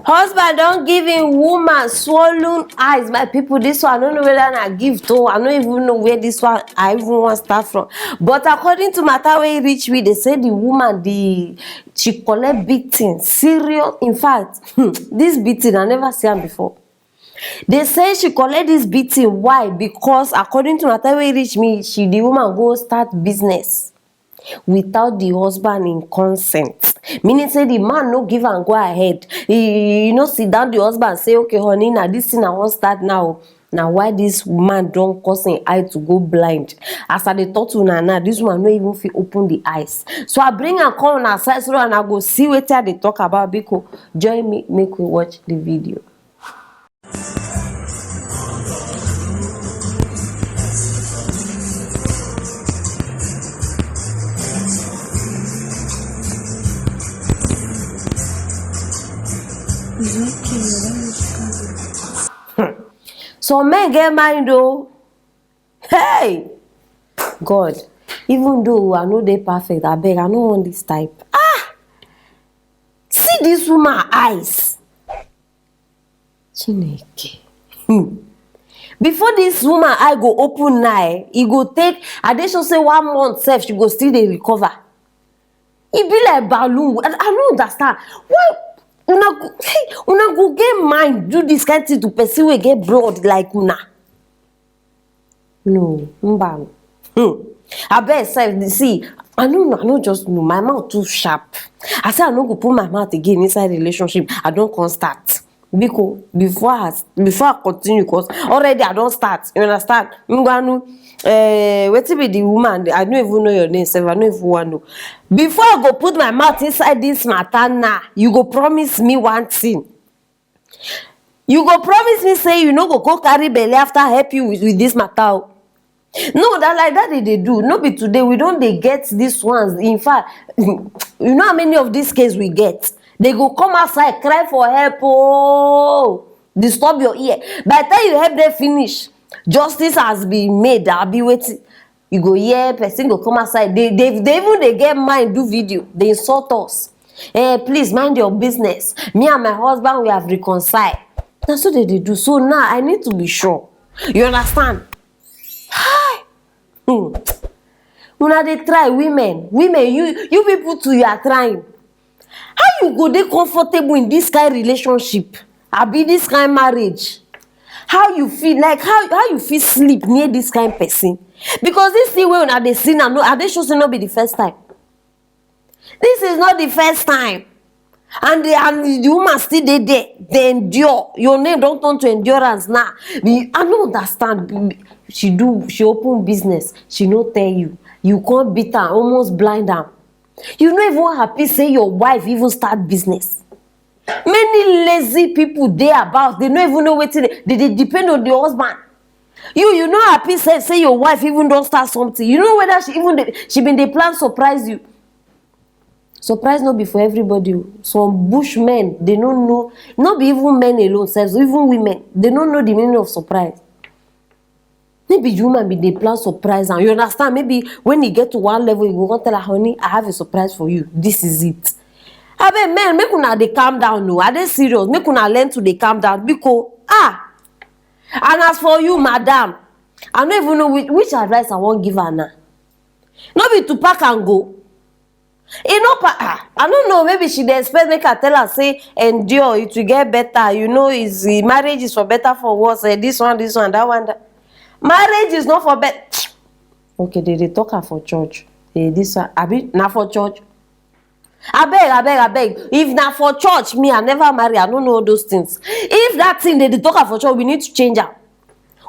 Husband don't give him woman swollen eyes. My people, this one I don't know whether I give to. I don't even know where this one I even want to start from. But according to matter where reach me, they say the woman she collect beating serious. In fact, this beating I never seen before. They say she collect this beating. Why? Because according to matter where reach me, the woman go start business without the husband in consent, meaning say the man no give and go ahead. He sit down the husband say, okay honey, now this thing I want start now. Now why this man don't cause him eye to go blind? As I dey talk to now this one no even fit open the eyes. So I bring her come on her side so and I go see wetin they talk about. Because join me, make we watch the video. So men get mind though. Hey, God, even though I know they perfect, I beg, I don't want this type. See this woman eyes. Chineke. Before this woman eye go open now, e go take, I dey sure say 1 month self she go still dey recover. E be like balloon. I don't understand why una go get mind do this kind of thing to person wey get blood like una. No, mba. I bet self see. I no just know. My mouth too sharp. I say I no go put my mouth again inside relationship. I don't come start. Because before I continue, because already I don't start. You understand? Wetin be the woman? I don't even know your name, sef. I don't even want to know. Before I go put my mouth inside this matter now, you go promise me one thing. You go promise me say you no go carry belly after I help you with this matter. No, that like that they do. No be today. We don't they get these ones. In fact, you know how many of these cases we get? They go come outside, cry for help. Oh, disturb your ear. By the time you help them finish, justice has been made. I'll be waiting. You go hear person go come outside. They even they get mind do video. They insult us. Please mind your business. Me and my husband we have reconciled. That's what they do. So now I need to be sure. You understand? Hi. Una they try women. You people too, you are trying. How you go dey comfortable in this kind of relationship? Abi this kind of marriage? How you feel like how you feel sleep near this kind of person? Because this thing wey una dey see now, are they sure say not be the first time? This is not the first time. And the woman still dey there. They endure. Your name don't turn to endurance now. I don't understand. She open business. She no tell you. You can't beat her, almost blind her. You no even happy say your wife even start business. Many lazy people there about, they don't even know what they depend on the husband. You not happy say your wife even don't start something. You know whether she been the plan surprise you. Surprise not be for everybody. Some bushmen, they don't know, not be even men alone, selves, even women, they don't know the meaning of surprise. Maybe you might be the plan surprise and you understand. Maybe when you get to one level, you go tell her, honey, I have a surprise for you. This is it. I mean, man, make una they calm down. No, are they serious? Make una learn to they calm down because and as for you, madam, I don't even know which advice I won't give her now. Not be to pack and go. I don't know. Maybe she dey expect make her tell her say endure it will get better. You know, marriage is for better for worse. This one, that one. That. Marriage is not for better. Okay, they talk her for church. This one, abi na for church. I beg. If na for church, me I never marry. I don't know those things. If that thing they talk her for church, we need to change her.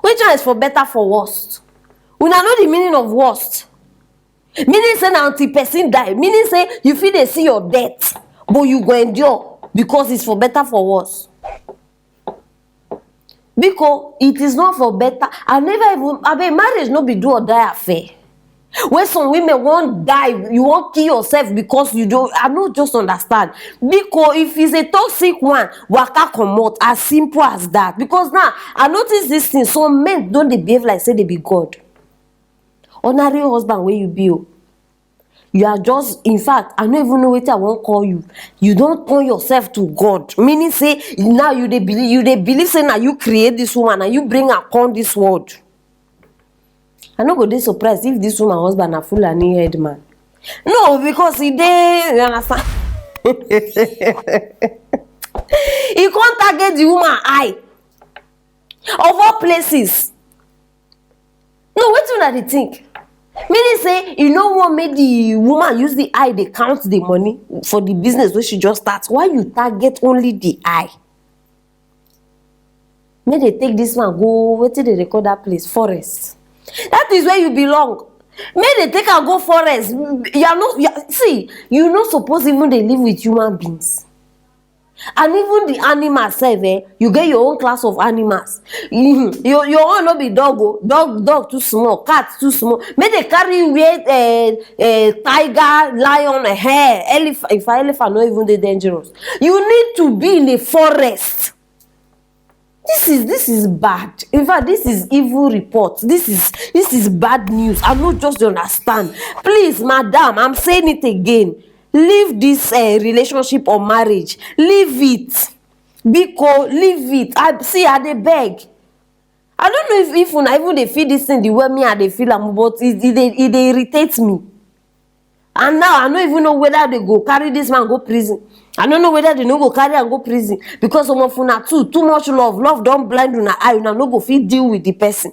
Which one is for better for worst? We now know the meaning of worst. Meaning say na until person die. Meaning say you feel they see your death, but you go endure because it's for better for worse. Because it is not for better. I mean, marriage no be do or die affair. When some women won't die, you won't kill yourself because you don't. I don't just understand. Because if it's a toxic one, waka comot, as simple as that. Because now I notice this thing. Some men don't they behave like say they be God. Ordinary husband where you be. you are just, in fact, I no even know wetin I wan call you. You don turn yourself to God, meaning say now you dey believe say na you create this woman and you bring her come this world. I no go dey surprised if this woman husband na Fulani head man. No, because he dey, you understand. He can't target the woman eye of all places. No, wetin una dey think? Meaning say you no wan make the woman use the eye dey count the money for the business wey she just start. Why you target only the eye? Make they take this one go wetin they record that place, forest. That is where you belong. Make they take am go forest. You are not, see, you no suppose even dey live with human beings. And even the animals sef, you get your own class of animals. Your own no be dog o. Dog too small, cat too small. Make they carry weird tiger, lion, hair, elephant. If elephant no even dey dangerous. You need to be in a forest. This is bad. In fact, this is evil report. This is bad news. I no just understand. Please, madam, I'm saying it again. Leave this relationship or marriage. Leave it. Biko, leave it. I dey beg. I don't know if una even dey feel this thing the way me I dey feel am, but it dey irritate me. And now I no even know whether they go carry this man go prison. I don't know whether they no go carry and go prison because some of una too much love don blind una eye. Una no go fit deal with the person.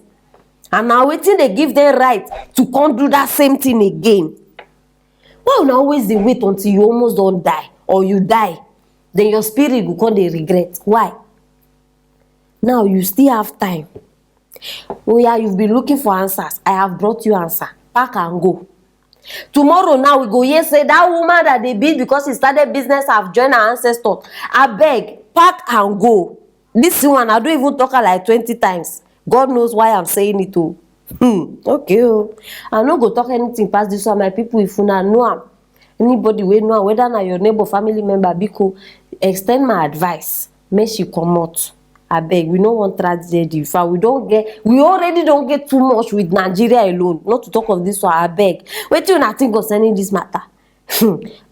And now wetin dey give them right to come do that same thing again? Why una always dey wait until you almost don die or you die, then your spirit go come dey regret? Why? Now you still have time. Oh yeah, you've been looking for answers. I have brought you answer. Pack and go. Tomorrow now we go hear say that woman that they beat because she started business have joined her ancestor. Abeg, pack and go. This one I don't even talk her like 20 times. God knows why I'm saying it too. Okay. I no go talk anything past this one. My people, if una know am, anybody wey know am, whether na your neighbor, family member, biko extend my advice. Make she comot. Abeg, we no want tragedy. In fact, we already don't get too much with Nigeria alone. Not to talk of this one. Abeg, wetin una think concerning this matter?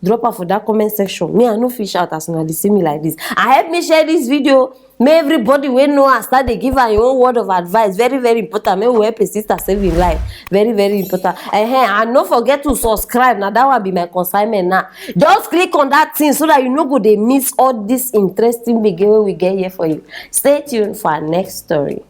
Drop her for that comment section. Me, I no fish out as una dey see me like this. And help me share this video. May everybody wey know and start dey give her your own word of advice. Very, very important. May we help a sister save in life. Very, very important. And don't forget to subscribe. Now that will be my consignment now. Just click on that thing so that you no go dey miss all this interesting video we get here for you. Stay tuned for our next story.